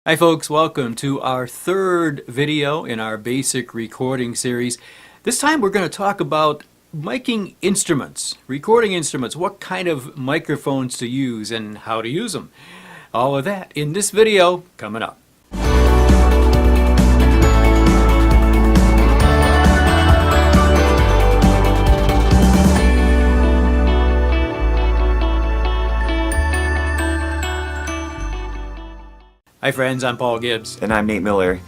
Hi folks, welcome to our third video in our basic recording series. This time we're going to talk about miking instruments, recording instruments, what kind of microphones to use and how to use them. All of that in this video coming up. Hi friends, I'm Paul Gibbs. And I'm Nate Miller.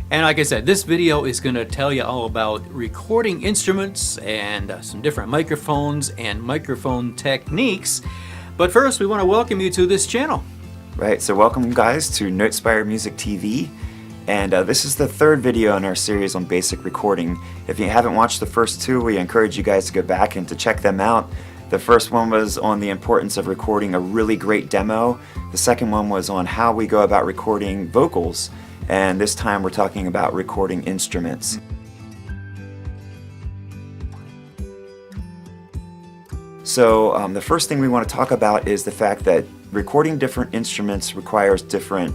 And like I said, this video is going to tell you all about recording instruments and some different microphones and microphone techniques. But first, we want to welcome you to this channel. Right, so welcome guys to NoteSpire Music TV. And this is the third video in our series on basic recording. If you haven't watched the first two, we encourage you guys to go back and to check them out. The first one was on the importance of recording a really great demo. The second one was on how we go about recording vocals. And this time we're talking about recording instruments. So the first thing we want to talk about is the fact that recording different instruments requires different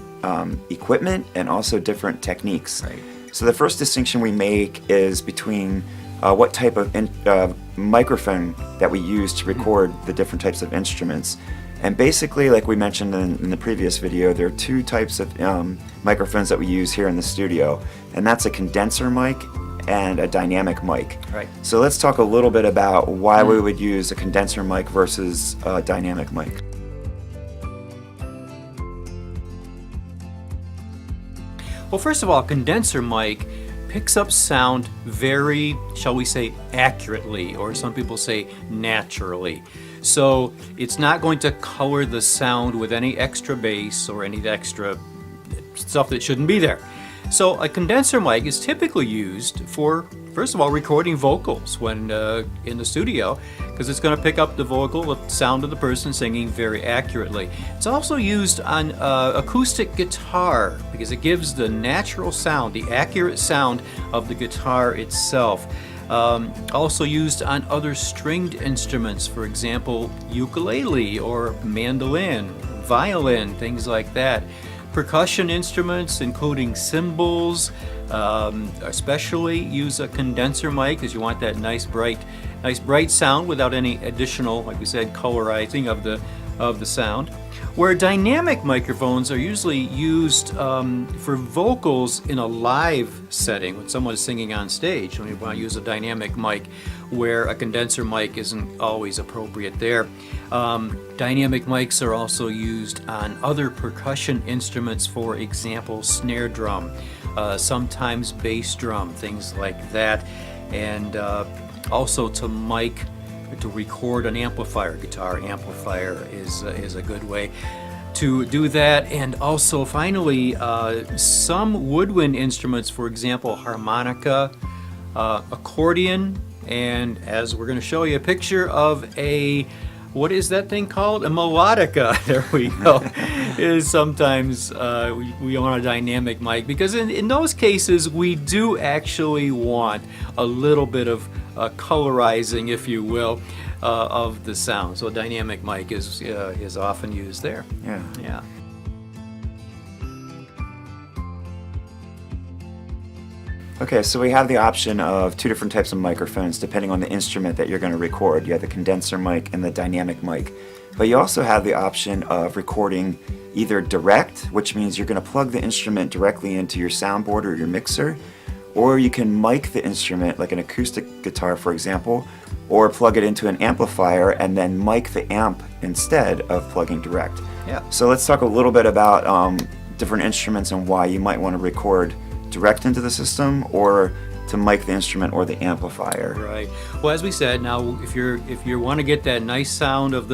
equipment and also different techniques. Right. So the first distinction we make is between what type of microphone that we use to record the different types of instruments. And basically, like we mentioned in the previous video, there are two types of microphones that we use here in the studio, and that's a condenser mic and a dynamic mic. Right. So let's talk a little bit about why we would use a condenser mic versus a dynamic mic. Well, first of all, condenser mic picks up sound very, shall we say, accurately, or some people say naturally. So it's not going to color the sound with any extra bass or any extra stuff that shouldn't be there. So a condenser mic is typically used for, first of all, recording vocals when in the studio, because it's going to pick up the sound of the person singing very accurately. It's also used on acoustic guitar because it gives the natural sound, the accurate sound of the guitar itself. Also used on other stringed instruments, for example, ukulele or mandolin, violin, things like that. Percussion instruments, including cymbals, especially use a condenser mic because you want that nice bright sound without any additional, like we said, colorizing of the sound. Where dynamic microphones are usually used for vocals in a live setting when someone is singing on stage. When you want to use a dynamic mic, where a condenser mic isn't always appropriate there. Dynamic mics are also used on other percussion instruments, for example, snare drum, sometimes bass drum, things like that, and also to record an amplifier. Guitar amplifier is a good way to do that. And also finally, some woodwind instruments, for example, harmonica, accordion, and as we're going to show you a picture of what is that thing called? A melodica. There we go. Is sometimes we want a dynamic mic because in those cases we do actually want a little bit of colorizing, if you will, of the sound. So a dynamic mic is often used there. Yeah. Okay, so we have the option of two different types of microphones depending on the instrument that you're going to record. You have the condenser mic and the dynamic mic. But you also have the option of recording either direct, which means you're going to plug the instrument directly into your soundboard or your mixer, or you can mic the instrument, like an acoustic guitar for example, or plug it into an amplifier and then mic the amp instead of plugging direct. Yeah. So let's talk a little bit about different instruments and why you might want to record direct into the system or to mic the instrument or the amplifier. Right. Well, as we said, now if you want to get that nice sound of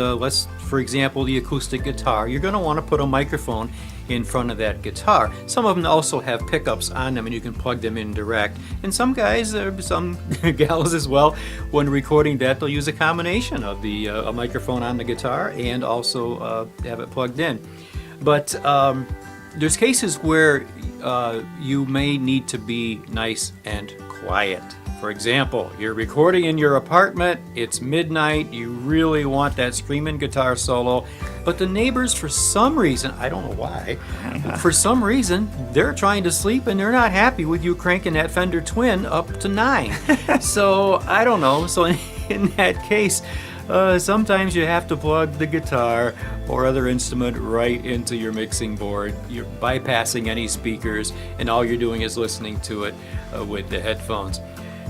for example, the acoustic guitar, you're going to want to put a microphone in front of that guitar. Some of them also have pickups on them and you can plug them in direct. And some guys, some gals as well, when recording that, they'll use a combination of a microphone on the guitar and also have it plugged in. But there's cases where you may need to be nice and quiet. For example, you're recording in your apartment, it's midnight, you really want that screaming guitar solo, But the neighbors, for some reason, I don't know why, for some reason, they're trying to sleep and they're not happy with you cranking that Fender Twin up to 9. So I don't know. So in that case, sometimes you have to plug the guitar or other instrument right into your mixing board. You're bypassing any speakers, and all you're doing is listening to it with the headphones.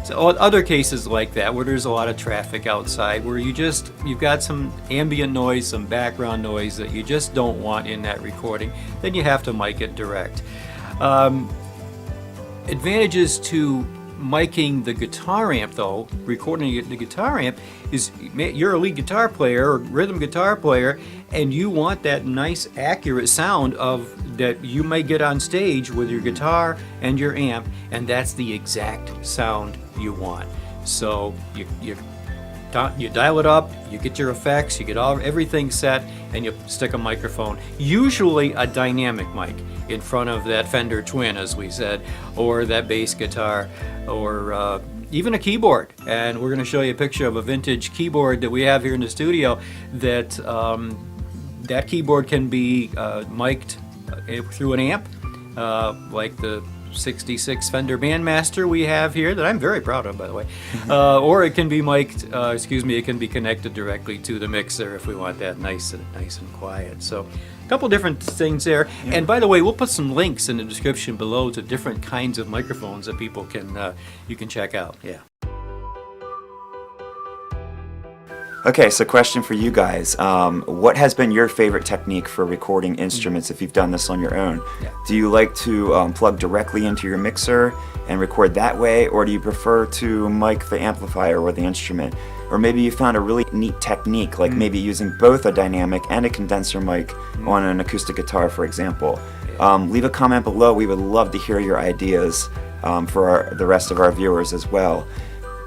So other cases like that, where there's a lot of traffic outside, where you've got some ambient noise, some background noise that you just don't want in that recording, then you have to mic it direct. Advantages to miking the guitar amp, though, recording the guitar amp, is you're a lead guitar player or rhythm guitar player, and you want that nice accurate sound that you may get on stage with your guitar and your amp, and that's the exact sound you want. So you dial it up, you get your effects, you get everything set, and you stick a microphone, usually a dynamic mic, in front of that Fender Twin, as we said, or that bass guitar, or even a keyboard. And we're going to show you a picture of a vintage keyboard that we have here in the studio. That keyboard can be mic'd through an amp, like the 66 Fender Bandmaster we have here, that I'm very proud of, by the way. Or it can be mic'd, it can be connected directly to the mixer if we want that nice and quiet. So a couple different things there. Yeah. And by the way, we'll put some links in the description below to different kinds of microphones that people you can check out. Yeah. Okay, so question for you guys. What has been your favorite technique for recording instruments if you've done this on your own? Yeah. Do you like to plug directly into your mixer and record that way, or do you prefer to mic the amplifier or the instrument? Or maybe you found a really neat technique, like maybe using both a dynamic and a condenser mic on an acoustic guitar, for example. Leave a comment below. We would love to hear your ideas for the rest of our viewers as well.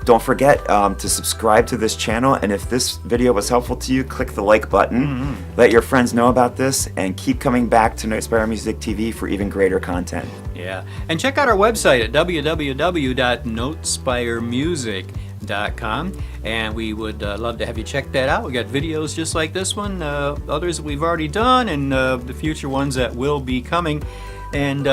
Don't forget to subscribe to this channel, and if this video was helpful to you, click the like button. Let your friends know about this, and keep coming back to NoteSpire Music TV for even greater content. Yeah, and check out our website at www.notespiremusic.com, and we would love to have you check that out. We got videos just like this one, others that we've already done, and the future ones that will be coming. And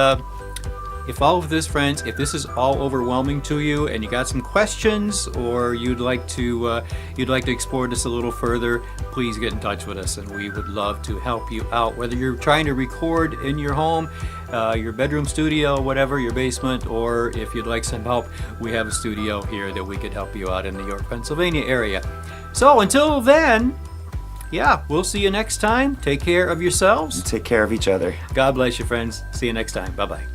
if all of this, friends, if this is all overwhelming to you and you got some questions, or you'd like to explore this a little further, please get in touch with us, and we would love to help you out. Whether you're trying to record in your home, your bedroom studio, whatever, your basement, or if you'd like some help, we have a studio here that we could help you out in the York, Pennsylvania area. So until then, yeah, we'll see you next time. Take care of yourselves. And take care of each other. God bless you, friends. See you next time. Bye-bye.